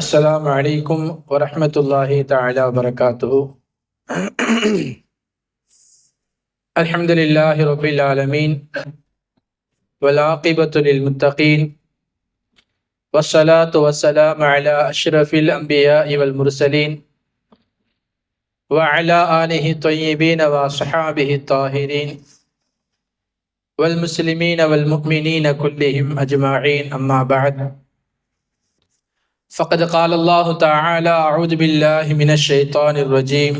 السلام عليكم ورحمة الله تعالى وبركاته. الحمد لله رب العالمين والعاقبة للمتقين والصلاة والسلام على أشرف الأنبياء والمرسلين وعلى آله الطيبين وأصحابه الطاهرين والمسلمين والمؤمنين كلهم أجمعين، أما بعد، فقد قال الله تعالى: أعوذ بالله من الشيطان الرجيم،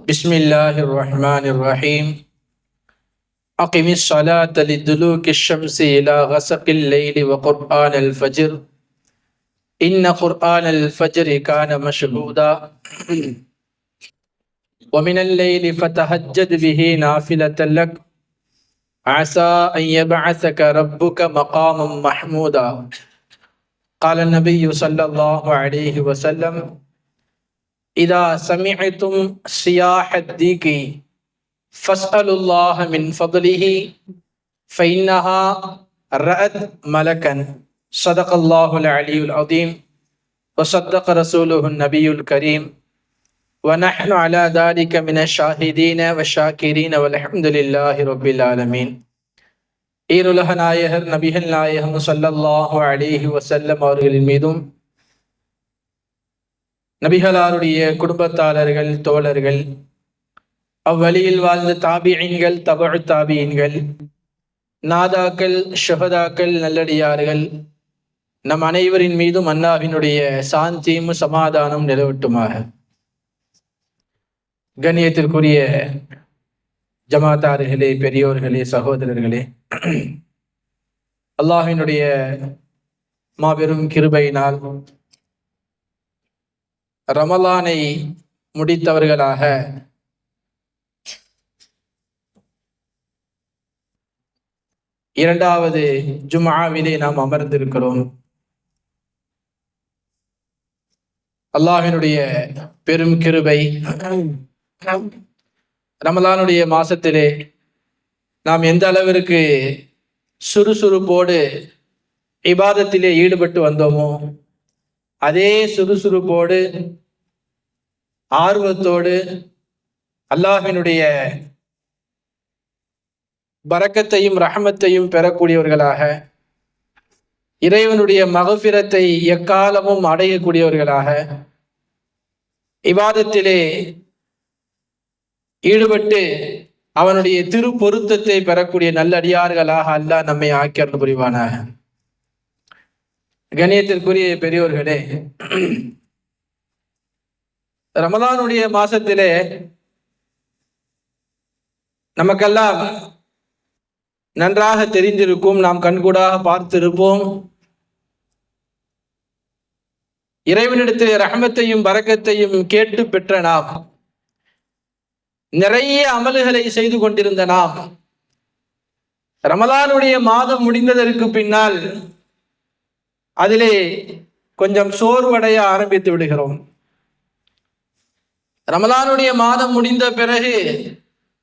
بسم الله الرحمن الرحيم، أقم الصلاة لدلوك الشمس إلى غسق الليل وقرآن الفجر إن قرآن الفجر كان مشهودا ومن الليل فتهجد به نافلة لك عسى أن يبعثك ربك مقاما محمودا. قال النبي صلى الله عليه وسلم: إذا سمعتم صياح الديك فاسألوا الله من فضله فإنها رأت ملكا. صدق الله العلي العظيم وصدق رسوله النبي الكريم ونحن على ذلك من الشاهدين والشاكرين والحمد لله رب العالمين. ஈருலக நாயகர் நபிகள் நாயகம் ஸல்லல்லாஹு அலைஹி வஸல்லம் அவர்களின் மீதும் நபிகளாருடைய குடும்பத்தாளர்கள், தோழர்கள், அவ்வழியில் வாழ்ந்த தாபிஈன்கள், தபஉ தாபிஈன்கள், நாதாக்கள், ஷுஹதாக்கள், நல்லடியார்கள், நம் அனைவரின் மீதும் அல்லாஹ்வினுடைய சாந்தியும் சமாதானம் நிலவட்டுமாக. கண்ணியத்திற்குரிய ஜமாத்தார்களே, பெரியோர்களே, சகோதரர்களே, அல்லாஹ்வினுடைய மாபெரும் கிருபையினால் ரமலானை முடித்தவர்களாக இரண்டாவது ஜும்ஆவிலே நாம் அமர்ந்திருக்கிறோம். அல்லாஹ்வினுடைய பெரும் கிருபை, ரமலானுடைய மாசத்திலே நாம் எந்த அளவிற்கு சுறுசுறுப்போடு இபாதத்திலே ஈடுபட்டு வந்தோமோ அதே சுறுசுறுப்போடு ஆர்வத்தோடு அல்லாஹ்வினுடைய பரக்கத்தையும் ரஹமத்தையும் பெறக்கூடியவர்களாக, இறைவனுடைய மகஃபிரத்தை எக்காலமும் அடையக்கூடியவர்களாக, இபாதத்திலே ஈடுபட்டு அவனுடைய திரு பொருத்தத்தை பெறக்கூடிய நல்லடியார்களாக அல்லாஹ் நம்மை ஆக்கி அருள் புரிவானாக. கண்ணியத்திற்குரிய பெரியோர்களே, ரமலானுடைய மாசத்திலே நமக்கெல்லாம் நன்றாக தெரிந்திருக்கும், நாம் கண்கூடாக பார்த்திருப்போம், இறைவனிடத்திலே ரஹமத்தையும் பரக்கத்தையும் கேட்டு பெற்ற நாம், நிறைய அமல்களை செய்து கொண்டிருந்த நாம், ரமலானுடைய மாதம் முடிந்ததற்கு பின்னால் அதிலே கொஞ்சம் சோர்வடைய ஆரம்பித்து விடுகிறோம். ரமலானுடைய மாதம் முடிந்த பிறகு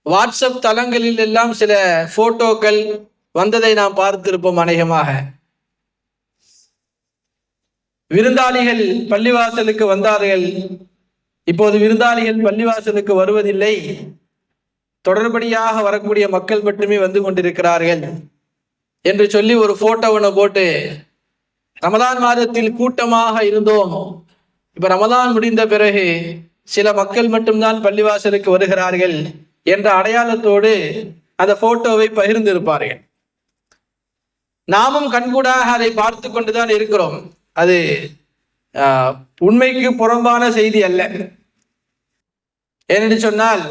வாட்ஸ்அப் தளங்களில் எல்லாம் சில போட்டோக்கள் வந்ததை நாம் பார்த்திருப்போம். அநேகமாக விருந்தாளிகள் பள்ளிவாசலுக்கு வந்தார்கள், இப்போது விருந்தாளிகள் பள்ளிவாசலுக்கு வருவதில்லை, தொடர்படியாக வரக்கூடிய மக்கள் மட்டுமே வந்து கொண்டிருக்கிறார்கள் என்று சொல்லி ஒரு போட்டோவனை போட்டு, ரமலான் மாதத்தில் கூட்டமாக இருந்தோம், இப்ப ரமலான் முடிந்த பிறகு சில மக்கள் மட்டும்தான் பள்ளிவாசலுக்கு வருகிறார்கள் என்ற அடையாளத்தோடு அந்த போட்டோவை பகிர்ந்திருப்பார்கள். நாமும் கண்கூடாக அதை பார்த்து கொண்டுதான் இருக்கிறோம். அது உண்மைக்கு புறம்பான செய்தி அல்ல. ஏனென்று சொன்னால்,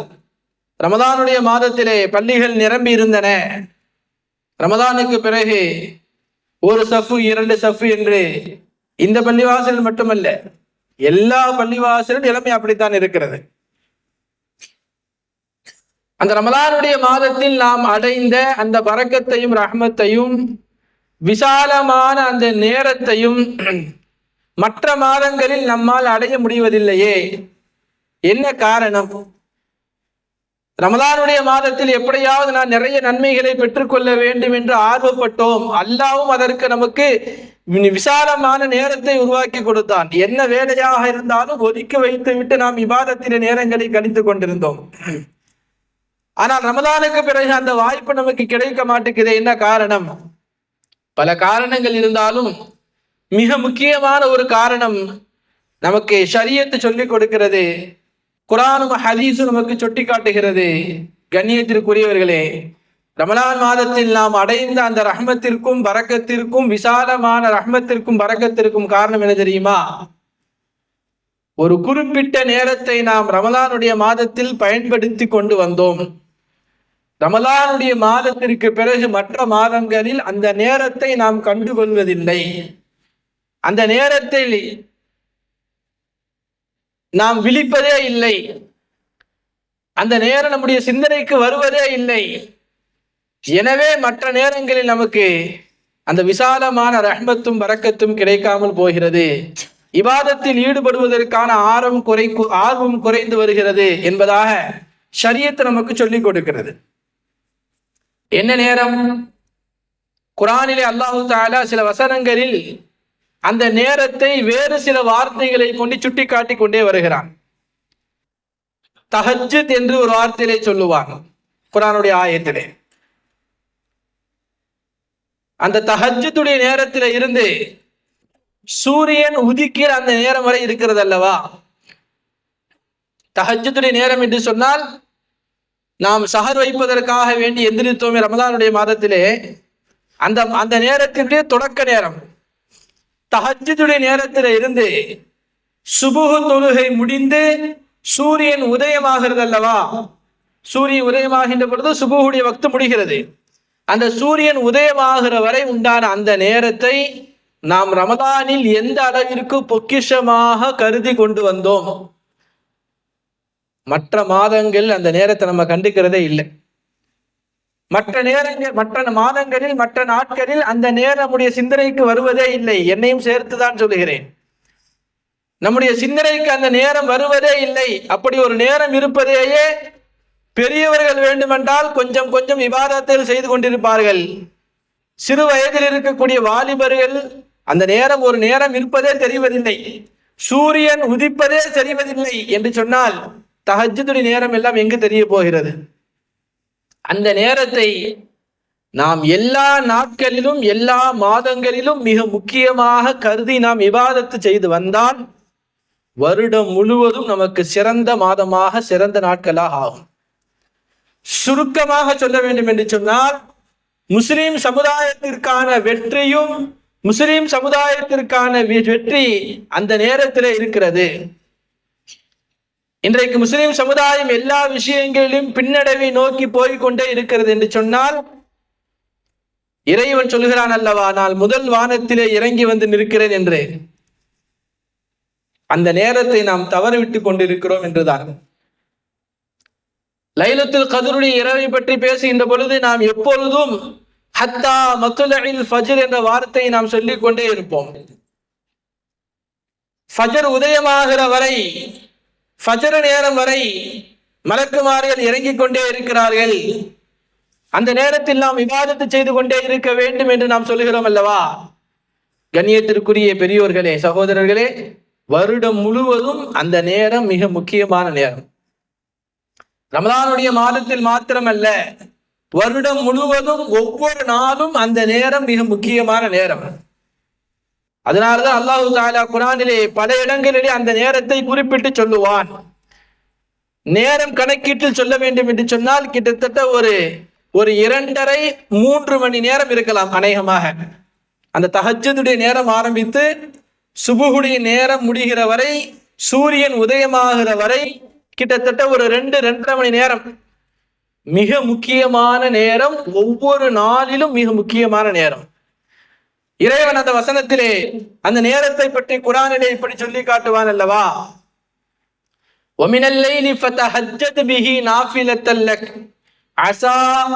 ரமலானுடைய மாதத்திலே பள்ளிகள் நிரம்பி இருந்தன. ரமலானுக்கு பிறகு ஒரு சஃபு, இரண்டு சஃபு என்று இந்த பள்ளிவாசல் மட்டுமல்ல, எல்லா பள்ளிவாசலும் நிலைமை அப்படித்தான் இருக்கிறது. அந்த ரமலானுடைய மாதத்தில் நாம் அடைந்த அந்த பரக்கத்தையும் ரஹ்மத்தையும் விசாலமான அந்த நேரத்தையும் மற்ற மாதங்களில் நம்மால் அடைய முடிவதில்லையே. என்ன காரணம்? ரமலானுடைய மாதத்தில் எப்படியாவது நான் நிறைய நன்மைகளை பெற்றுக்கொள்ள வேண்டும் என்று ஆர்வப்பட்டோம். அல்லாஹ்வும் அதற்கு நமக்கு விசாலமான நேரத்தை உருவாக்கி கொடுத்தான். என்ன வேலையாக இருந்தாலும் ஒதுக்கி வைத்து விட்டு நாம் இபாதத்தின் நேரங்களை கழித்துக் கொண்டிருந்தோம். ஆனால் ரமலானுக்கு பிறகு அந்த வாய்ப்பு நமக்கு கிடைக்க மாட்டேங்குது. என்ன காரணம்? பல காரணங்கள் இருந்தாலும் மிக முக்கியமான ஒரு காரணம் நமக்கு ஷரியத்து சொல்லிக் கொடுக்கிறது, குர்ஆனும் ஹதீஸும் நமக்கு சுட்டி காட்டுகிறது. கண்ணியத்திற்குரியவர்களே, ரமலான் மாதத்தில் நாம் அடைந்த அந்த ரஹ்மத்திற்கும் பரக்கத்திற்கும், விசாலமான ரஹ்மத்திற்கும் பரக்கத்திற்கும் காரணம் என்ன தெரியுமா? ஒரு குறிப்பிட்ட நேரத்தை நாம் ரமலானுடைய மாதத்தில் பயன்படுத்தி கொண்டு வந்தோம். ரமலானுடைய மாதத்திற்கு பிறகு மற்ற மாதங்களில் அந்த நேரத்தை நாம் கண்டுகொள்வதில்லை. அந்த நேரத்தில் நாம் விழிப்பதே இல்லை. அந்த நேரம் நம்முடைய சிந்தனைக்கு வருவதே இல்லை. எனவே மற்ற நேரங்களில் நமக்கு அந்த விசாலமான ரஹ்மத்தும் பரக்கத்தும் கிடைக்காமல் போகிறது. இபாதத்தில் ஈடுபடுவதற்கான ஆர்வம் குறைந்து வருகிறது என்பதாக ஷரியத் நமக்கு சொல்லிக் கொடுக்கிறது. என்ன நேரம்? குர்ஆனிலே அல்லாஹ் தஆலா சில வசனங்களில் அந்த நேரத்தை வேறு சில வார்த்தைகளை கொண்டு சுட்டி காட்டி கொண்டே வருகிறான். தஹஜ்ஜுத் என்று ஒரு வார்த்தையை சொல்லுவாங்க குர்ஆனுடைய ஆயத்திலே. அந்த தஹஜ்ஜுடைய நேரத்தில் இருந்து சூரியன் உதிக்கிற அந்த நேரம் வரை இருக்கிறது அல்லவா? தஹஜ்ஜுடைய நேரம் என்று சொன்னால் நாம் சஹர் வைப்பதற்காக வேண்டி எந்திரித்தோமே ரமலானுடைய மாதத்திலே, அந்த நேரத்தினுடைய தொடக்க நேரம். தஹஜ்ஜுடைய நேரத்தில் இருந்து சுபுஹ் தொழுகை முடிந்து சூரியன் உதயமாகிறது அல்லவா? சூரியன் உதயமாகின்ற பொழுது சுபுஹுடைய வக்து முடிகிறது. அந்த சூரியன் உதயமாகிற வரை உண்டான அந்த நேரத்தை நாம் ரமலானில் எந்த அளவிற்கு பொக்கிஷமாக கருதி கொண்டு வந்தோம். மற்ற மாதங்கள் அந்த நேரத்தை நம்ம கண்டுக்கிறதே இல்லை. மற்ற மாதங்களில் மற்ற நாட்களில் அந்த நேரம் நம்முடைய சிந்தனைக்கு வருவதே இல்லை. என்னையும் சேர்த்துதான் சொல்லுகிறேன். நம்முடைய சிந்தனைக்கு அந்த நேரம் வருவதே இல்லை. அப்படி ஒரு நேரம் இருப்பதேயே பெரியவர்கள் வேண்டுமென்றால் கொஞ்சம் கொஞ்சம் இபாதத்தில் செய்து கொண்டிருப்பார்கள். சிறு வயதில் இருக்கக்கூடிய வாலிபர்கள் அந்த நேரம் ஒரு நேரம் இருப்பதே தெரிவதில்லை. சூரியன் உதிப்பதே தெரிவதில்லை என்று சொன்னால் தஹஜ்ஜுடைய நேரம் எல்லாம் எங்கு தெரிய போகிறது? அந்த நேரத்தை நாம் எல்லா நாட்களிலும் எல்லா மாதங்களிலும் மிக முக்கியமாக கருதி நாம் இபாதத்து செய்து வந்தால் வருடம் முழுவதும் நமக்கு சிறந்த மாதமாக சிறந்த நாட்களாக ஆகும். சுருக்கமாக சொல்ல வேண்டும் என்று சொன்னால், முஸ்லிம் சமுதாயத்திற்கான வெற்றியும் முஸ்லிம் சமுதாயத்திற்கான வெற்றி அந்த நேரத்தில் இருக்கிறது. இன்றைக்கு முஸ்லிம் சமுதாயம் எல்லா விஷயங்களிலும் பின்னடைவை நோக்கி போய்கொண்டே இருக்கிறது என்று சொன்னால், இறைவன் சொல்கிறான் அல்லவா, நான் முதல் வானத்திலே இறங்கி வந்து நிற்கிறேன் என்று. அந்த நேரத்தை நாம் தவறவிட்டுக் கொண்டிருக்கிறோம் என்றுதான். லைலத்துல் கத்ருடைய இரவை பற்றி பேசுகின்ற பொழுது நாம் எப்பொழுதும் ஹத்தா மத்லஇல் ஃபஜ்ர் என்ற வார்த்தையை நாம் சொல்லிக் கொண்டே இருப்போம். ஃபஜ்ர் உதயமாகிற வரை, ஃபஜ்ர் நேரம் வரை மலக்குமார்கள் இறங்கிக் கொண்டே இருக்கிறார்கள். அந்த நேரத்தில் நாம் இபாதத்து செய்து கொண்டே இருக்க வேண்டும் என்று நாம் சொல்லுகிறோம் அல்லவா? கண்ணியத்திற்குரிய பெரியோர்களே, சகோதரர்களே, வருடம் முழுவதும் அந்த நேரம் மிக முக்கியமான நேரம். ரமலானுடைய மாதத்தில் மாத்திரமல்ல, வருடம் முழுவதும் ஒவ்வொரு நாளும் அந்த நேரம் மிக முக்கியமான நேரம். அதனால்தான் அல்லாஹு தஆலா குர்ஆனிலே பல இடங்களிலே அந்த நேரத்தை குறிப்பிட்டு சொல்லுவான். நேரம் கணக்கீட்டில் சொல்ல வேண்டும் என்று சொன்னால் கிட்டத்தட்ட ஒரு 2.5-3 மணி நேரம் இருக்கலாம் அநேகமாக. அந்த தஹஜ்ஜுடைய நேரம் ஆரம்பித்து சுபுஹுடைய நேரம் முடிகிற வரை, சூரியன் உதயமாகிற வரை கிட்டத்தட்ட ஒரு 2-2.5 மணி நேரம் மிக முக்கியமான நேரம். ஒவ்வொரு நாளிலும் மிக முக்கியமான நேரம். இறைவன் அந்த வசனத்திலே அந்த நேரத்தை பற்றி குர்ஆனிலே இப்படி சொல்லி காட்டுவான் அல்லவா, வமினல் லைலி ஃபதஹஜ்ஜத் பிஹி நாஃபிலத்தல் லக் அஸா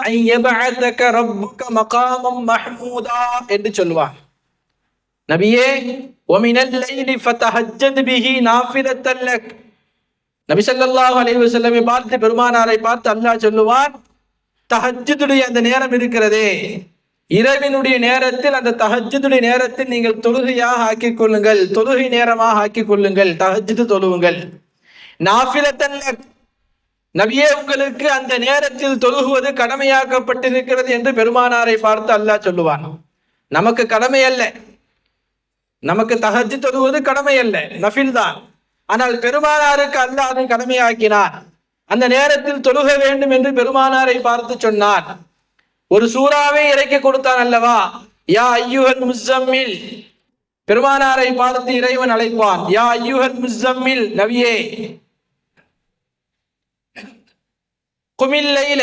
அன் யபஅஸக ரப்புக மகாமம் மஹ்மூதா என்று சொல்வான். நபியே, வமினல் லைலி ஃபதஹஜ்ஜத் பிஹி நாஃபிலத்தல் லக், நபி ஸல்லல்லாஹு அலைஹி வஸல்லமை பார்த்து, பெருமானாரை பார்த்து அல்லாஹ் சொல்லுவான், தஹஜ்ஜுடைய அந்த நேரம் இருக்கிறதே, இரவினுடைய நேரத்தில், அந்த தஹஜ்ஜுடைய நேரத்தில் நீங்கள் தொழுகையாக ஆக்கிக் கொள்ளுங்கள், தொழுகை நேரமாக ஆக்கிக் கொள்ளுங்கள், தஹஜ்ஜுது தொழுவுங்கள். நாஃபிலத்தன் லக், நபியே உங்களுக்கு அந்த நேரத்தில் தொழுகுவது கடமையாக்கப்பட்டிருக்கிறது என்று பெருமானாரை பார்த்து அல்லாஹ் சொல்லுவான். நமக்கு கடமை அல்ல, நமக்கு தஹஜ்ஜு தொழுவது கடமை அல்ல, நஃபில் தான். ஆனால் பெருமானாருக்கு அல்லாஹ் அதை கடமையாக்கினார். அந்த நேரத்தில் தொழுக வேண்டும் என்று பெருமானாரை பார்த்து சொன்னார். ஒரு சூறாவை இறக்கி கொடுத்தான் அல்லவா, யா ஐயுஹல் முஸம்மில். பெருமானாரை பார்த்து இறைவன் அழைப்பான், யா ஐயுஹல் முஸம்மில், நபியே குமில் லைல,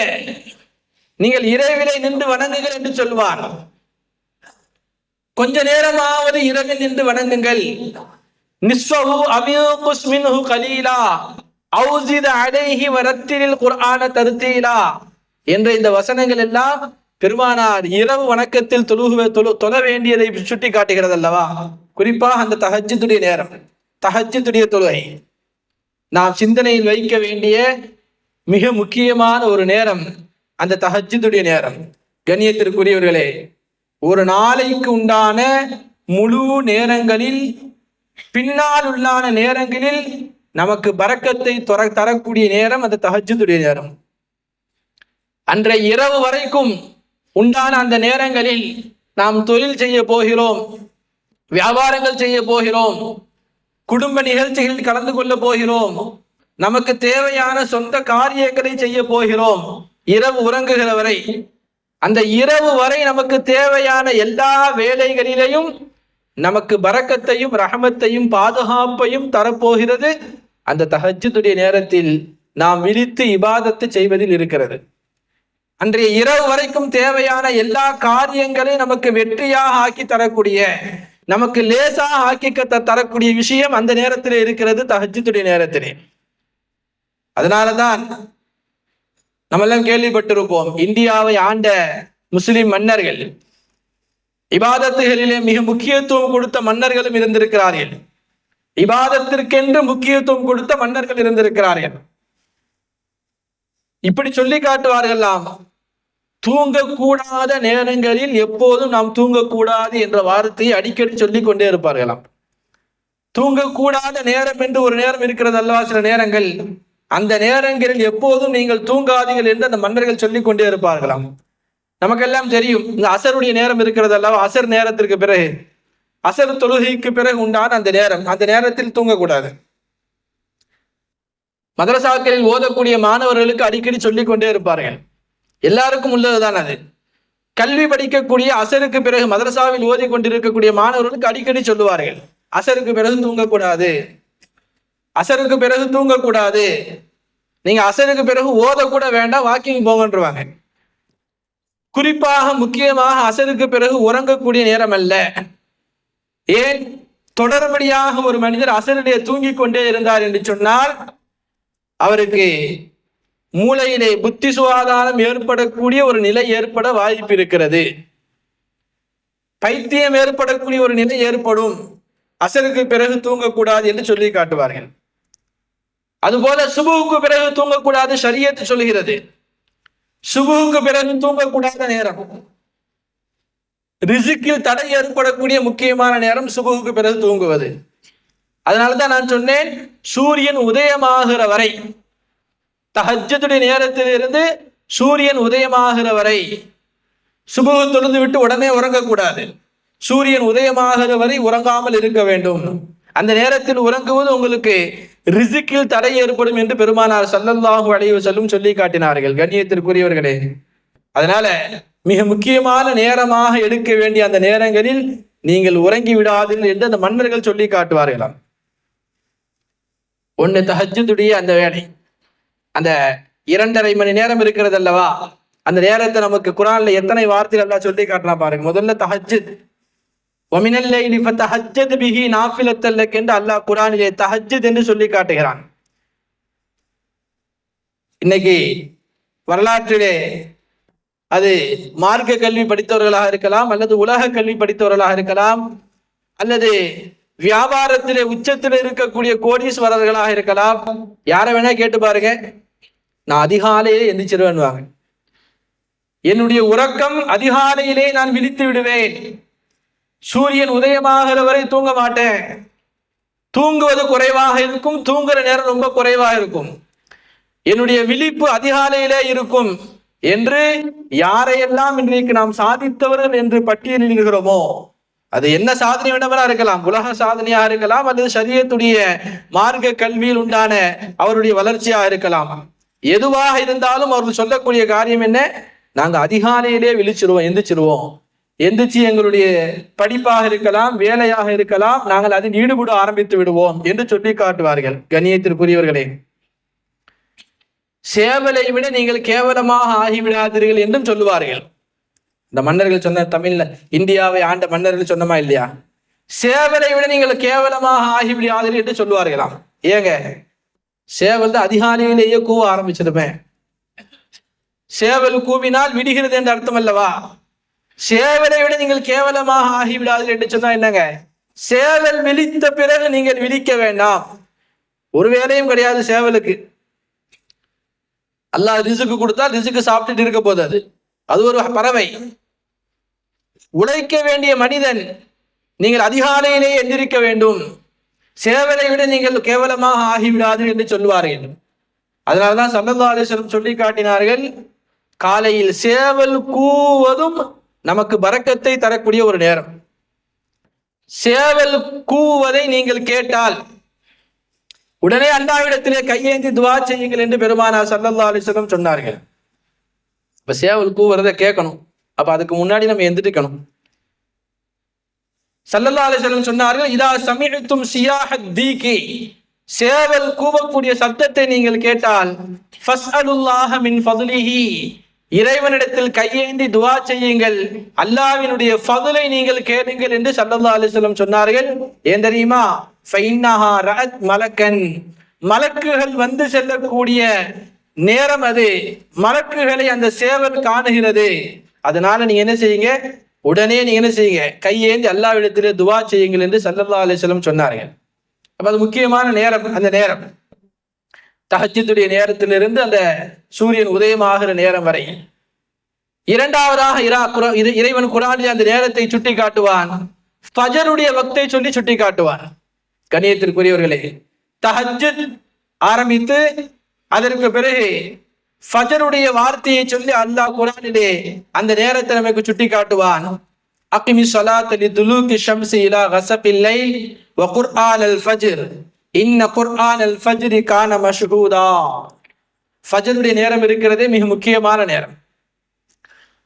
நீங்கள் இரவிலே நின்று வணங்குங்கள் என்று சொல்வார். கொஞ்ச நேரமாவது இரவில் நின்று வணங்குங்கள். நிஸ்வஹு அமியுகுஸ் மின்ஹு கலீலா அவுஸித் அலைஹி வரத்திலில் குர்ஆன தர்தீலா என்ற இந்த வசனங்கள் எல்லாம் பெருமானார் இரவு வணக்கத்தில் தொழ வேண்டியதை சுட்டி காட்டுகிறது அல்லவா. குறிப்பாக அந்த தஹஜ்ஜுடைய நேரம், தஹஜ்ஜுடைய தொழுகை நாம் சிந்தனையில் வைக்க வேண்டிய மிக முக்கியமான ஒரு நேரம் அந்த தஹஜ்ஜுடைய நேரம். கண்ணியத்திற்குரியவர்களே, ஒரு நாளைக்கு உண்டான முழு நேரங்களில் பின்னால் உள்ளான நேரங்களில் நமக்கு பரக்கத்தை தரக்கூடிய நேரம் அந்த தஹஜ்ஜுடைய நேரம். அன்றைய இரவு வரைக்கும் உண்டான அந்த நேரங்களில் நாம் தொழில் செய்ய போகிறோம், வியாபாரங்கள் செய்ய போகிறோம், குடும்ப நிகழ்ச்சிகளில் கலந்து கொள்ள போகிறோம், நமக்கு தேவையான சொந்த காரியங்களை செய்ய போகிறோம். இரவு உறங்குகிற வரை, அந்த இரவு வரை நமக்கு தேவையான எல்லா வேலைகளிலேயும் நமக்கு பரக்கத்தையும் ரஹமத்தையும் பாதுகாப்பையும் தரப்போகிறது அந்த தஹஜ்ஜுடைய நேரத்தில் நாம் விழித்து இபாதத்து செய்வதில் இருக்கிறது. அன்றைய இரவு வரைக்கும் தேவையான எல்லா காரியங்களையும் நமக்கு வெற்றியாக ஆக்கி தரக்கூடிய, நமக்கு லேசாக ஆக்கி தரக்கூடிய விஷயம் அந்த நேரத்தில் இருக்கிறது, தஹஜ்ஜுடைய நேரத்திலே. அதனாலதான் நம்மெல்லாம் கேள்விப்பட்டிருப்போம், இந்தியாவை ஆண்ட முஸ்லிம் மன்னர்கள், இபாதத்துகளிலே மிக முக்கியத்துவம் கொடுத்த மன்னர்களும் இருந்திருக்கிறார்கள், இபாதத்திற்கென்று முக்கியத்துவம் கொடுத்த மன்னர்கள் இருந்திருக்கிறார்கள். இப்படி சொல்லி காட்டுவார்கள்லாம், தூங்கக்கூடாத நேரங்களில் எப்போதும் நாம் தூங்கக்கூடாது என்ற வார்த்தையை அடிக்கடி சொல்லிக் கொண்டே இருப்பார்களாம். தூங்கக்கூடாத நேரம் என்று ஒரு நேரம் இருக்கிறது அல்லவா, சில நேரங்கள், அந்த நேரங்களில் எப்போதும் நீங்கள் தூங்காதீர்கள் என்று அந்த மன்னர்கள் சொல்லிக் கொண்டே இருப்பார்களாம். நமக்கெல்லாம் தெரியும், இந்த அசருடைய நேரம் இருக்கிறது அல்லவா, அசர் நேரத்திற்கு பிறகு, அசர் தொழுகைக்கு பிறகு உண்டான அந்த நேரம், அந்த நேரத்தில் தூங்கக்கூடாது. மதரசாக்களில் ஓதக்கூடிய மாணவர்களுக்கு அடிக்கடி சொல்லிக் கொண்டே இருப்பார்கள், எல்லாருக்கும் உள்ளதுதான் அது. கல்வி படிக்கக்கூடிய அசருக்கு பிறகு மதரசாவில் ஓதி கொண்டிருக்கக்கூடிய மாணவர்களுக்கு அடிக்கடி சொல்லுவார்கள், அசருக்கு பிறகு தூங்கக்கூடாது, அசருக்கு பிறகு தூங்கக்கூடாது, நீங்க அசருக்கு பிறகு ஓதக்கூட வேண்டாம், வாக்கிங் போங்கன்றுவாங்க. குறிப்பாக முக்கியமாக அசருக்கு பிறகு உறங்கக்கூடிய நேரம் அல்ல. ஏன் தொடர்படியாக ஒரு மனிதர் அசரிலே தூங்கிக் கொண்டே இருந்தார் என்று சொன்னால் அவருக்கு மூளையிலே புத்தி சுகாதாரம் ஏற்படக்கூடிய ஒரு நிலை ஏற்பட வாய்ப்பு இருக்கிறது, பைத்தியம் ஏற்படக்கூடிய ஒரு நிலை ஏற்படும். அசருக்கு பிறகு தூங்கக்கூடாது என்று சொல்லி காட்டுவார்கள். அதுபோல சுபுவுக்கு பிறகு தூங்கக்கூடாது ஷரியத்து சொல்கிறது. சுபுவுக்கு பிறகு தூங்கக்கூடாத நேரம், ரிசுக்கில் தடை ஏற்படக்கூடிய முக்கியமான நேரம் சுபுவுக்கு பிறகு தூங்குவது. அதனாலதான் நான் சொன்னேன், சூரியன் உதயமாகிற வரை, தஹஜ்ஜுடைய நேரத்தில் இருந்து சூரியன் உதயமாகிற வரை சுபுகு தொழுது விட்டு உடனே உறங்கக்கூடாது. சூரியன் உதயமாகிற வரை உறங்காமல் இருக்க வேண்டும். அந்த நேரத்தில் உறங்குவது உங்களுக்கு ரிசுக்கில் தடை ஏற்படும் என்று பெருமானார் ஸல்லல்லாஹு அலைஹி வஸல்லம் சொல்லி காட்டினார்கள். கண்ணியத்திற்குரியவர்களே, அதனால மிக முக்கியமான நேரமாக எடுக்க வேண்டிய அந்த நேரங்களில் நீங்கள் உறங்கி விடாதீர்கள் என்று அந்த மன்னர்கள் சொல்லி காட்டுவார்களாம். ஒன்னு தஹஜ்ஜுடைய அந்த வேலை, அந்த 2.5 மணி நேரம் இருக்கிறது அல்லவா, அந்த நேரத்தை நமக்கு குர்ஆன்ல எத்தனை வார்த்தைகள் எல்லாம் சொல்லி காட்டலாம் பாருங்க. முதல்ல தஹஜ்ஜுத், வமினல் லைலி ஃபதஹஜ்ஜத் பிஹி நாஃபிலத்தல் லக் என்று அல்லாஹ் குர்ஆனிலே தஹஜ்ஜுத் என்று சொல்லி காட்டுகிறான். இன்னைக்கு வரலாற்றிலே அது மார்க்க கல்வி படித்தவர்களாக இருக்கலாம், அல்லது உலக கல்வி படித்தவர்களாக இருக்கலாம், அல்லது வியாபாரத்திலே உச்சத்தில் இருக்கக்கூடிய கோடீஸ்வரர்களாக இருக்கலாம். யாரை வேணா கேட்டு பாருங்க, நான் அதிகாலையிலே எந்திரிச்சிருவேன்னுவாங்க. என்னுடைய உறக்கம் அதிகாலையிலே நான் விழித்து விடுவேன். சூரியன் உதயமாகிற வரை தூங்க மாட்டேன். தூங்குவது குறைவாக இருக்கும், தூங்குற நேரம் ரொம்ப குறைவாக இருக்கும். என்னுடைய விழிப்பு அதிகாலையிலே இருக்கும் என்று யாரையெல்லாம் இன்றைக்கு நாம் சாதித்தவர்கள் என்று பட்டியலிடுகிறோமோ, அது என்ன சாதனை வேண்டவரா இருக்கலாம், உலக சாதனையா இருக்கலாம், அல்லது ஷரியத்துடைய மார்க்க கல்வியில் உண்டான அவருடைய வளர்ச்சியா இருக்கலாம். எதுவாக இருந்தாலும் அவர்கள் சொல்லக்கூடிய காரியம் என்ன, நாங்க அதிகாலையிலே விழிச்சிருவோம், எந்திரிச்சிருவோம். எந்திரிச்சு எங்களுடைய படிப்பாக இருக்கலாம், வேலையாக இருக்கலாம், நாங்கள் அதில் ஈடுபட ஆரம்பித்து விடுவோம் என்று சொல்லி காட்டுவார்கள். கண்ணியத்திற்குரியவர்களே, சேவலை விட நீங்கள் கேவலமாக ஆகிவிடாதீர்கள் என்றும் சொல்லுவார்கள். இந்த மன்னர்கள் சொன்ன, தமிழ்ல இந்தியாவை ஆண்ட மன்னர்கள் சொன்னமா இல்லையா, சேவலை விட நீங்கள் கேவலமாக ஆகிவிடாதீர்கள் என்று சொல்லுவார்களாம். ஏங்க, சேவல் தான் அதிகாலையிலேயே கூவ ஆரம்பிச்சிருப்பேன். சேவல் கூவினால் விடுகிறது என்று அர்த்தம் அல்லவா? சேவலை விட நீங்கள் கேவலமாக ஆகிவிடாதீர்கள் என்று சொன்னா என்னங்க, சேவல் விழித்த பிறகு நீங்கள் விழிக்க வேண்டாம். ஒரு வேலையும் கிடையாது சேவலுக்கு. அல்லாஹ் ரிசுக்கு கொடுத்தா ரிசுக்கு சாப்பிட்டுட்டு இருக்க போது, அது ஒரு பறவை. உழைக்க வேண்டிய மனிதன் நீங்கள் அதிகாலையிலே எந்திரிக்க வேண்டும். சேவலை விட நீங்கள் கேவலமாக ஆகிவிடாது என்று சொல்வார்கள். அதனால்தான் ஸல்லல்லாஹு அலைஹி வஸல்லம் சொல்லி காட்டினார்கள், காலையில் சேவல் கூவதும் நமக்கு பரக்கத்தை தரக்கூடிய ஒரு நேரம். சேவல் கூவதை நீங்கள் கேட்டால் உடனே அல்லாஹ்விடத்திலே கையேந்தி துஆ செய்யுங்கள் என்று பெருமானார் ஸல்லல்லாஹு அலைஹி வஸல்லம் சொன்னார்கள். இப்ப சேவல் கூவுறதை கேட்கணும், அப்ப அதுக்கு முன்னாடி நம்ம எந்திரிக்கணும். ஸல்லல்லாஹு அலைஹி வஸல்லம் சொன்னார்கள், இதா சமிஅத்தும் சியாஹத் தீகி, சேவல் கூவக்கூடிய சத்தத்தை நீங்கள் கேட்டால் ஃபஸ்அலுல்லாஹ மின் ஃபதுலிஹி, இறைவனிடத்தில் கையேந்தி துஆ செய்யுங்கள், அல்லாஹ்வினுடைய ஃபதுலை நீங்கள் கேளுங்கள் என்று ஸல்லல்லாஹு அலைஹி வஸல்லம் சொன்னார்கள். ஏன் தெரியுமா? ஃபைன்னஹா ரஅத் மலக்கன், மலக்குகள் வந்து செல்லக்கூடிய நேரம் அது. மலக்குகளை அந்த சேவல் காணுகிறது. அதனால நீங்க என்ன செய்யுங்க, உடனே நீங்க என்ன செய்யுங்க, கையேந்தி அல்லாஹ்விடத்திலே துஆ செய்யுங்கள் என்று ஸல்லல்லாஹு அலைஹி வஸல்லம் சொன்னார்கள். அப்ப அது முக்கியமான நேரம். அந்த நேரம் தஹஜ்ஜுடைய நேரத்திலிருந்து அந்த சூரியன் உதயமாகிற நேரம் வரை. இரண்டாவதாக இறைவன் குர்ஆனில் அந்த நேரத்தை சுட்டி காட்டுவான். ஃபஜருடைய வக்தை சொல்லி சுட்டி காட்டுவான். கண்ணியத்திற்குரியவர்களே, தஹஜ்ஜுத் ஆரம்பித்து அதற்கு பிறகு ஃபஜருடைய வார்த்தையை சொல்லி அல்லாஹ் குர்ஆனிலே அந்த நேரத்தை நமக்கு சுட்டி காட்டுவான். அகிமி ஸலாத்த லிதுலூகி ஷம்ஸி இலா கஸபில் லைல் வ குர்ஆனல் ஃபஜ்ர் இன்ன குர்ஆனல் ஃபஜ்ரி கான மஷ்ஹூதா. ஃபஜருடைய நேரம் இருக்கிறதே மிக முக்கியமான நேரம்.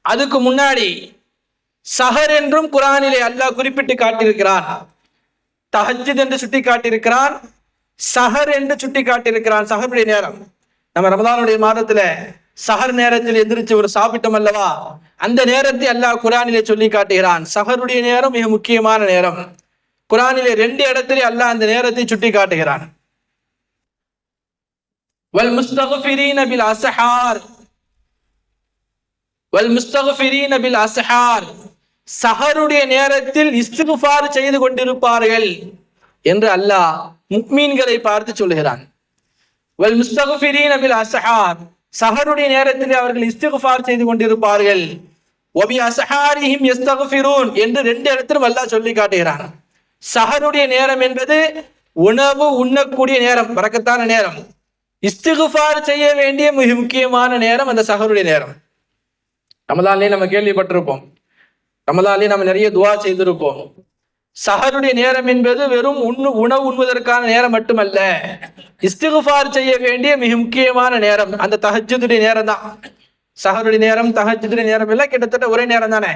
அதுக்கு முன்னாடி சஹர் என்றும் குர்ஆனிலே அல்லாஹ் குறிப்பிட்டு காட்டியிருக்கிறான். தஹஜ்ஜுத் என்று சுட்டி காட்டியிருக்கிறான், சஹர் என்று சுட்டி காட்டியிருக்கிறான். சஹருடைய நேரம் நம்ம ரமதானுடைய மாதத்துல சஹர் நேரத்தில் எந்திரிச்சு ஒரு சாப்பிட்டோம் அல்லவா, அந்த நேரத்தை அல்லாஹ் குர்ஆனிலே சொல்லி காட்டுகிறான். சஹருடைய நேரம் மிக முக்கியமான நேரம். குர்ஆனிலே 2 இடத்திலே அல்லாஹ் அந்த நேரத்தை சுட்டி காட்டுகிறான். வல் முஸ்தக்ஃபிரீன பில் அஸ்ஹார், வல் முஸ்தக்ஃபிரீன பில் அஸ்ஹார், சஹருடைய நேரத்தில் இஸ்திக்ஃபார் செய்து கொண்டிருப்பார்கள் என்று அல்லாஹ் முஃமின்களை பார்த்து சொல்கிறான். வல் முஸ்தக்ஃபிரீன பில் அஸ்ஹார், சஹருடைய நேரத்தில் அவர்கள் இஸ்திக்ஃபார் செய்து கொண்டிருப்பார்கள். வபி அஸ்ஹாரிஹிம் யஸ்தக்ஃபிரூன் என்று 2 இடத்திலும் அல்லாஹ் சொல்லி காட்டுகிறான். சஹருடைய நேரம் என்பது உணவு உண்ணக்கூடிய நேரம், பரக்கத்தான நேரம். இஸ்திக்ஃபார் செய்ய வேண்டிய மிக முக்கியமான நேரம் அந்த சஹருடைய நேரம். ரமலான்லயே நம்ம கேள்விப்பட்டிருப்போம், ரமலான்லயே நம்ம நிறைய துஆ செய்திருப்போம். சஹருடைய நேரம் என்பது வெறும் உணவு உண்ணுவதற்கான நேரம் மட்டுமல்ல, இஸ்திக்ஃபார் செய்ய வேண்டிய மிக முக்கியமான நேரம் அந்த தஹஜ்ஜுடைய நேரம் தான். சஹருடைய நேரம் தஹஜ்ஜுடைய நேரம் எல்லாம் கிட்டத்தட்ட ஒரே நேரம் தானே.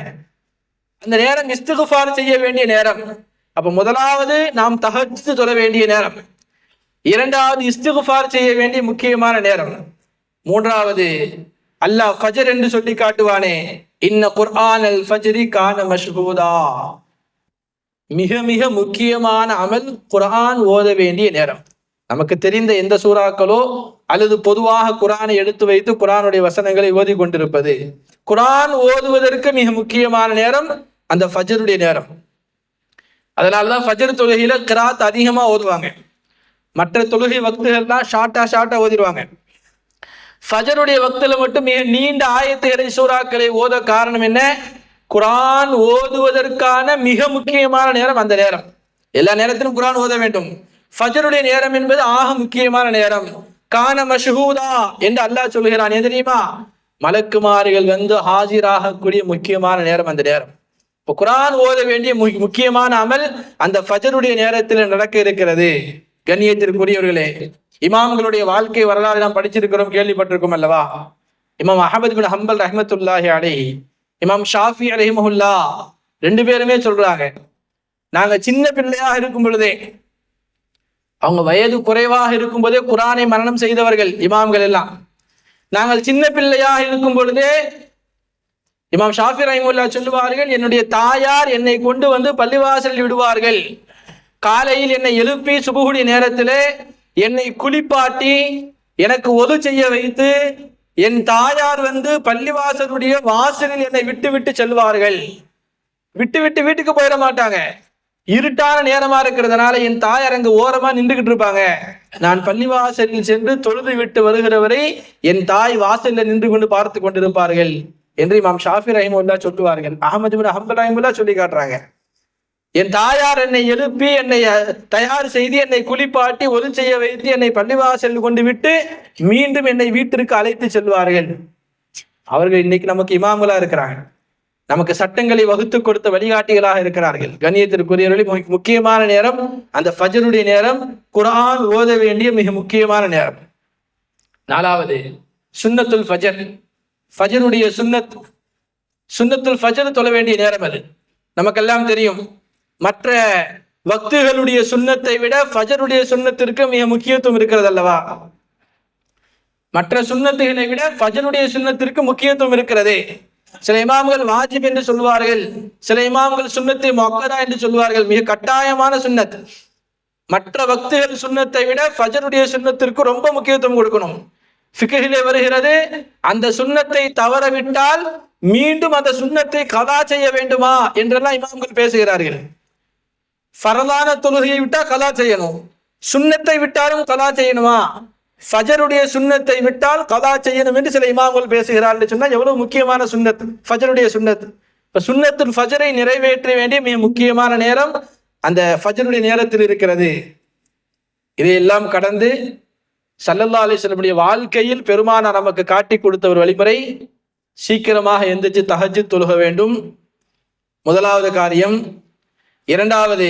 அந்த நேரம் இஸ்திக்ஃபார் செய்ய வேண்டிய நேரம். அப்ப முதலாவது நாம் தஹஜ்ஜுத் தொழ வேண்டிய நேரம், இரண்டாவது இஸ்திக்ஃபார் செய்ய வேண்டிய முக்கியமான நேரம், மூன்றாவது அல்லாஹ் ஃபஜர் என்று சொல்லி காட்டுவானே, இன்ன குர்ஆனல் ஃபஜ்ரி கான மஷ்ஹூதா, மிக மிக முக்கியமான அமல் குர்ஆன் ஓத வேண்டிய நேரம். நமக்கு தெரிந்த எந்த சூறாக்களோ அல்லது பொதுவாக குர்ஆனை எடுத்து வைத்து குர்ஆனுடைய வசனங்களை ஓதி கொண்டிருப்பது, குர்ஆன் ஓதுவதற்கு மிக முக்கியமான நேரம் அந்த ஃபஜருடைய நேரம். அதனாலதான் ஃபஜர் தொழுகையில கிராத் அதிகமா ஓதுவாங்க. மற்ற தொழுகை வக்துகள்லாம் ஷார்ட்டா ஓதிடுவாங்க. ஃபஜருடைய வக்துல மட்டும் மிக நீண்ட ஆயத்துகளை சூறாக்களை ஓத காரணம் என்ன? குரான் ஓதுவதற்கான மிக முக்கியமான நேரம் அந்த நேரம். எல்லா நேரத்திலும் குரான் ஓத வேண்டும். ஃபஜருடைய நேரம் என்பது ஆக முக்கியமான நேரம். கான மஷ்ஹூதா என்று அல்லாஹ் சொல்கிறான். ஏன் தெரியுமா? மலக்குமார்கள் வந்து ஹாஜிராகக்கூடிய முக்கியமான நேரம் அந்த நேரம். இப்போ குரான் ஓத வேண்டிய முக்கியமான அமல் அந்த ஃபஜருடைய நேரத்தில் நடக்க இருக்கிறது. கண்ணியத்திற்குரியவர்களே, இமாம்களுடைய வாழ்க்கை வரலாறு நாம் படிச்சிருக்கிறோம், கேள்விப்பட்டிருக்கோம் அல்லவா? இமாம் அஹமது பின் ஹம்பல் ரஹ்மத்துல்லாஹி அலைஹி, இமாம் ஷாஃபி அலைஹிமுல்லா, ரெண்டு பேருமே சொல்றாங்க, நாங்க சின்ன பிள்ளையாக இருக்கும் பொழுதே, அவங்க வயது குறைவாக இருக்கும் போதே குரானை மரணம் செய்தவர்கள் இமாம்கள் எல்லாம். நாங்கள் சின்ன பிள்ளையாக இருக்கும் பொழுதே இமாம் ஷாஃபி ரஹிமுல்லா சொல்லுவார்கள், என்னுடைய தாயார் என்னை கொண்டு வந்து பள்ளிவாசலில் விடுவார்கள். காலையில் என்னை எழுப்பி சுபுகுடைய நேரத்திலே என்னை குளிப்பாட்டி எனக்கு ஒது செய்ய வைத்து என் தாயார் வந்து பள்ளிவாசலுடைய வாசலில் என்னை விட்டு விட்டு செல்வார்கள். விட்டு விட்டு வீட்டுக்கு போயிட மாட்டாங்க. இருட்டான நேரமா இருக்கிறதுனால என் தாயார் அங்கு ஓரமா நின்றுகிட்டு இருப்பாங்க. நான் பள்ளிவாசலில் சென்று தொழுது விட்டு வருகிறவரை என் தாய் வாசலில் நின்று கொண்டு பார்த்து கொண்டிருப்பார்கள் என்று இமாம் ஷாஃபி ரஹிமுல்லா சொல்லுவார்கள். அஹமது பின் ஹம்பல் ரஹிமுல்லா சொல்லி காட்டுறாங்க, என் தாயார் என்னை எழுப்பி என்னை தயார் செய்து என்னை குளிப்பாட்டி ஒது செய்ய வைத்து என்னை பள்ளிவாசல் கொண்டு விட்டு மீண்டும் என்னை வீட்டிற்கு அழைத்து செல்வார்கள். அவர்கள் இன்னைக்கு நமக்கு இமாம்களா இருக்கிறாங்க, நமக்கு சட்டங்களை வகுத்து கொடுத்த வழிகாட்டிகளாக இருக்கிறார்கள். கண்ணியத்திற்குரியவர்களில் முக்கியமான நேரம் அந்த ஃபஜருடைய நேரம், குர்ஆன் ஓத வேண்டிய மிக முக்கியமான நேரம். நாலாவது சுன்னத்துல் ஃபஜர். ஃபஜருடைய சுன்னத்துல் ஃபஜர் தொழ வேண்டிய நேரம் அது. நமக்கெல்லாம் தெரியும், மற்ற வக்துகளுடைய சுன்னத்தை விட ஃபஜருடைய சுன்னத்திற்கு மிக முக்கியத்துவம் இருக்கிறது அல்லவா? மற்ற சுன்னத்துகளை விட ஃபஜருடைய சுன்னத்திற்கு முக்கியத்துவம் இருக்கிறது. சில இமாம்கள் வாஜிப் என்று சொல்வார்கள், சில இமாம்கள் சுன்னத்தை முஅக்கதா என்று சொல்வார்கள், மிக கட்டாயமான சுன்னத். மற்ற வக்துகள் சுன்னத்தை விட ஃபஜருடைய சுன்னத்திற்கு ரொம்ப முக்கியத்துவம் கொடுக்கணும். ஃபிக்ஹிலே வருகிறது, அந்த சுன்னத்தை தவறவிட்டால் மீண்டும் அந்த சுன்னத்தை கதா செய்ய வேண்டுமா என்றெல்லாம் இமாம்கள் பேசுகிறார்கள். ஃபரதான தொழுகையை விட்டா கலா செய்யணும், சுன்னத்தை விட்டாலும் கலா செய்யணுமா? ஃபஜருடைய சுன்னத்தை விட்டால் கலா செய்யணும் என்று சில இமாம்கள் பேசுகிறார்கள். சொன்னா எவ்வளவு முக்கியமான சுன்னத் ஃபஜருடைய சுன்னத். இப்ப சுன்னத்துல் ஃபஜரை நிறைவேற்ற வேண்டிய மிக முக்கியமான நேரம் அந்த ஃபஜருடைய நேரத்தில் இருக்கிறது. இதையெல்லாம் கடந்து ஸல்லல்லாஹு அலைஹி வஸல்லம் வாழ்க்கையில் பெருமானார் நமக்கு காட்டி கொடுத்த ஒரு வழிமுறை, சீக்கிரமாக எந்திரிச்சு தஹஜ்ஜுத் தொழுக வேண்டும், முதலாவது காரியம். இரண்டாவது,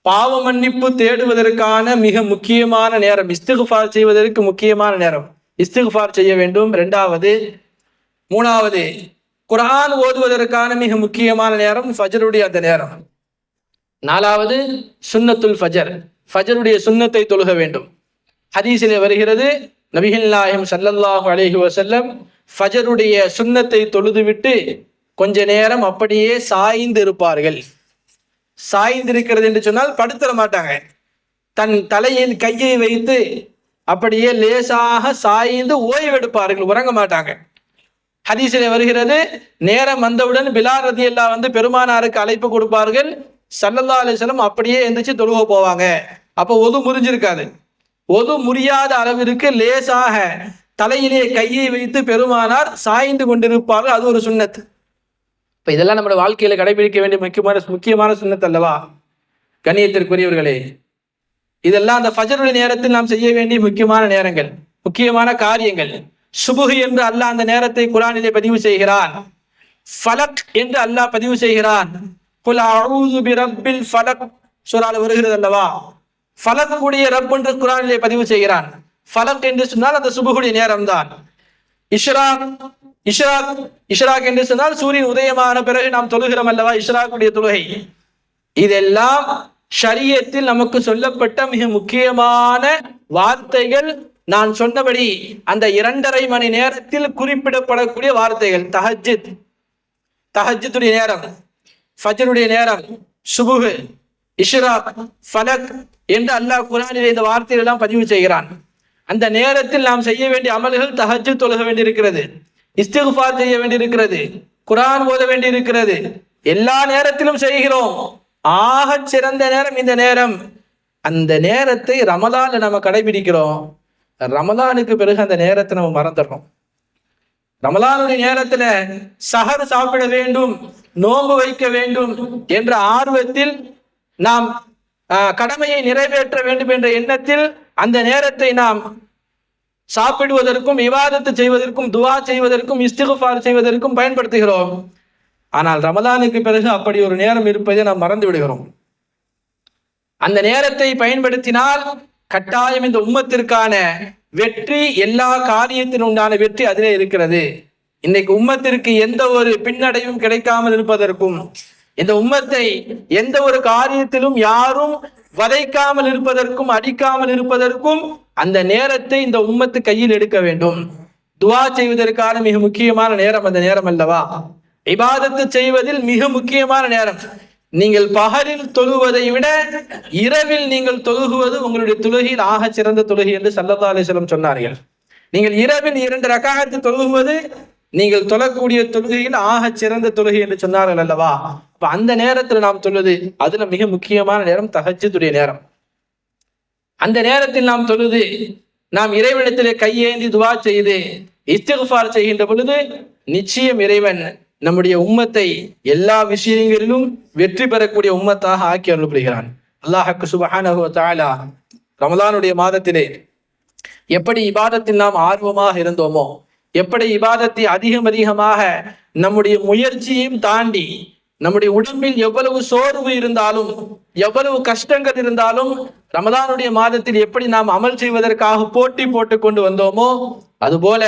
பாவ மன்னிப்பு தேடுவதற்கான மிக முக்கியமான நேரம், இஸ்திக்ஃபார் செய்வதற்கு முக்கியமான நேரம், இஸ்திக்ஃபார் செய்ய வேண்டும். இரண்டாவது. மூணாவது, குர்ஆன் ஓதுவதற்கான மிக முக்கியமான நேரம் ஃபஜருடைய அந்த நேரம். நாலாவது சுன்னத்துல் ஃபஜர், ஃபஜருடைய சுன்னத்தை தொழுக வேண்டும். ஹதீஸிலே வருகிறது, நபிகள் நாயகம் ஸல்லல்லாஹு அலைஹி வஸல்லம் ஃபஜருடைய சுன்னத்தை தொழுதுவிட்டு கொஞ்ச நேரம் அப்படியே சாய்ந்து இருப்பார்கள். சாய்ந்திருக்கிறது என்று சொன்னால் படுத்தர மாட்டாங்க, தன் தலையில் கையை வைத்து அப்படியே லேசாக சாய்ந்து ஓய்வெடுப்பார்கள், உறங்க மாட்டாங்க. ஹதீஸிலே வருகிறது, நேரம் வந்தவுடன் பிலால் ரலியல்லாஹு வந்து பெருமானாருக்கு அழைப்பு கொடுப்பார்கள். ஸல்லல்லாஹு அலைஹி வஸல்லம் அப்படியே எந்திரிச்சு தொழுக போவாங்க. அப்போ ஒது முறிஞ்சிருக்காது. ஒது முறியாத அளவிற்கு லேசாக தலையிலே கையை வைத்து பெருமானார் சாய்ந்து கொண்டிருப்பார்கள். அது ஒரு சுன்னத். இப்ப இதெல்லாம் நம்மளோட வாழ்க்கையில கடைபிடிக்க வேண்டிய முக்கியமான சுன்னத் அல்லவா? கண்ணியத்திற்குரியவர்களே, இதெல்லாம் அந்த ஃபஜருடைய நேரத்தில் நாம் செய்ய வேண்டிய முக்கியமான நேரங்கள், முக்கியமான காரியங்கள். சுபுஹ் என்று அல்லாஹ் அந்த நேரத்தை குர்ஆனிலே பதிவு செய்கிறான். ஃபலக் என்று அல்லாஹ் பதிவு செய்கிறான். குல் அஊது பிரப்பில் ஃபலக் சூரால வருகிறது அல்லவா? ஃபலக் உடைய ரப் என்று குர்ஆனிலே பதிவு செய்கிறான். ஃபலக் என்று சொன்னால் அந்த சுபுஹுடைய நேரம் தான். இஷ்ராக் என்று சொன்னால் சூரியன் உதயமான பிறகு நாம் தொழுகிறோம் அல்லவா, இஷ்ராக்குடைய தொழுகை. இதெல்லாம் ஷரியத்தில் நமக்கு சொல்லப்பட்ட மிக முக்கியமான வார்த்தைகள். நான் சொன்னபடி அந்த 2.5 மணி நேரத்தில் குறிப்பிடப்படக்கூடிய வார்த்தைகள். தஹஜ்ஜுடைய நேரம், ஃபஜ்ருடைய நேரம், சுபுஹ், இஷ்ராக், ஃபலக் என்று அல்லாஹ் குர்ஆனிலே இந்த வார்த்தைகள் எல்லாம் பதிவு செய்கிறான். அந்த நேரத்தில் நாம் செய்ய வேண்டிய அமல்கள், தஹஜ்ஜுத் தொழுக வேண்டியிருக்கிறது, இஸ்திக்ஃபார் செய்ய வேண்டியிருக்கிறது, குர்ஆன் ஓத வேண்டியிருக்கிறது. எல்லா நேரத்திலும் செய்கிறோம். ஆகச் சிறந்த நேரம் இந்த நேரம். அந்த நேரத்தை ரமலான்ல நம்ம கடைபிடிக்கிறோம். ரமலானுக்கு பிறகு அந்த நேரத்தை நம்ம மறந்துடுறோம். ரமலானுடைய நேரத்துல சஹர் சாப்பிட வேண்டும், நோன்பு வைக்க வேண்டும் என்ற ஆர்வத்தில் நாம் கடமையை நிறைவேற்ற வேண்டும் என்ற எண்ணத்தில் அந்த நேரத்தை நாம் சாப்பிடுவதற்கும், இபாதத்து செய்வதற்கும், துஆ செய்வதற்கும், இஸ்திக்ஃபார் செய்வதற்கும் பயன்படுத்துகிறோம். ஆனால் ரமலானுக்கு பிறகு அப்படி ஒரு நேரம் இருப்பதை நாம் மறந்து விடுகிறோம். அந்த நேரத்தை பயன்படுத்தினால் கட்டாயம் இந்த உம்மத்திற்கான வெற்றி, எல்லா காரியத்தின் உண்டான வெற்றி அதிலே இருக்கிறது. இன்னைக்கு உம்மத்திற்கு எந்த ஒரு பின்னடைவும் கிடைக்காமல் இருப்பதற்கும், இந்த உம்மத்தை எந்த ஒரு காரியத்திலும் யாரும் வதைக்காமல் இருப்பதற்கும், அடிக்காமல் இருப்பதற்கும் அந்த நேரத்தை இந்த உம்மத்து கையில் எடுக்க வேண்டும். துஆ செய்வதற்கான மிக முக்கியமான நேரம் அந்த நேரம் அல்லவா? இபாதத்து செய்வதில் மிக முக்கியமான நேரம். நீங்கள் பகலில் தொழுவதை விட இரவில் நீங்கள் தொழுகுவது உங்களுடைய தொழுகையில் ஆக சிறந்த தொழுகை என்று ஸல்லல்லாஹு அலைஹி வஸல்லம் சொன்னார்கள். நீங்கள் இரவில் 2 ரக்காஅத் தொழுகுவது நீங்கள் தொழக்கூடிய தொழுகையில் ஆக சிறந்த தொழுகை என்று சொன்னார்கள் அல்லவா? அப்ப அந்த நேரத்தில் நாம் தொழுது, அதுல மிக முக்கியமான நேரம் தஹஜ்ஜுடைய நேரம். அந்த நேரத்தில் நாம் தொழுது, நாம் இறைவனிடத்திலே கையேந்தி துஆ செய்து இஸ்திக்ஃபார் செய்கின்ற பொழுது நிச்சயம் இறைவன் நம்முடைய உம்மத்தை எல்லா விஷயங்களிலும் வெற்றி பெறக்கூடிய உம்மத்தாக ஆக்கி அருள்புரிகிறான். அல்லாஹ் சுப்ஹானஹு வ தஆலா ரமலானுடைய மாதத்திலே எப்படி இபாதத்தில் நாம் ஆர்வமாக இருந்தோமோ, எப்படி இபாதத்தை அதிகமாக நம்முடைய முயற்சியையும் தாண்டி நம்முடைய உடம்பில் எவ்வளவு சோர்வு இருந்தாலும், எவ்வளவு கஷ்டங்கள் இருந்தாலும், ரமலானுடைய மாதத்தில் எப்படி நாம் அமல் செய்வதற்காக போட்டி போட்டு கொண்டு வந்தோமோ, அதுபோல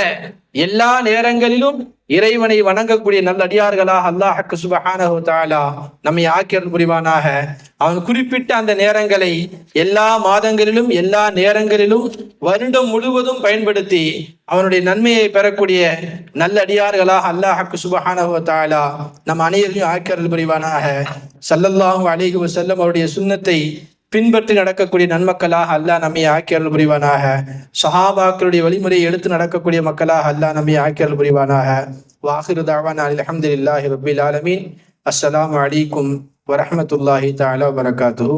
எல்லா நேரங்களிலும் இறைவனை வணங்கக்கூடிய நல்லடியார்களாக அல்லாஹ் சுப்ஹானஹு வ தஆலா நம்மை ஆக்கி அருள் புரிவானாக. அவன் குறிப்பிட்ட அந்த நேரங்களை எல்லா மாதங்களிலும், எல்லா நேரங்களிலும், வருடம் முழுவதும் பயன்படுத்தி அவனுடைய நன்மையை பெறக்கூடிய நல்லடியார்களாக அல்லாஹ் சுப்ஹானஹு வ தஆலா நம் அனைவரையும் ஆக்கி அருள் புரிவானாக. ஸல்லல்லாஹு அலைஹி வஸல்லம் அவருடைய சுன்னத்தை பின்பற்றி நடக்கக்கூடிய நன்மக்களாக அல்லாஹ் நம்மை ஆக்கி அருள் புரிவானாக. சஹாபாக்களுடைய வழிமுறையை எடுத்து நடக்கக்கூடிய மக்களாக அல்லாஹ் நம்மை ஆக்கி அருள் புரிவானாக. வாஹிரு தஅவானா அல்ஹம்துலில்லாஹி ரப்பில் ஆலமீன். அஸ்ஸலாமு அலைக்கும் வரஹ்மத்துல்லாஹி தஆலா வபரகாத்துஹு.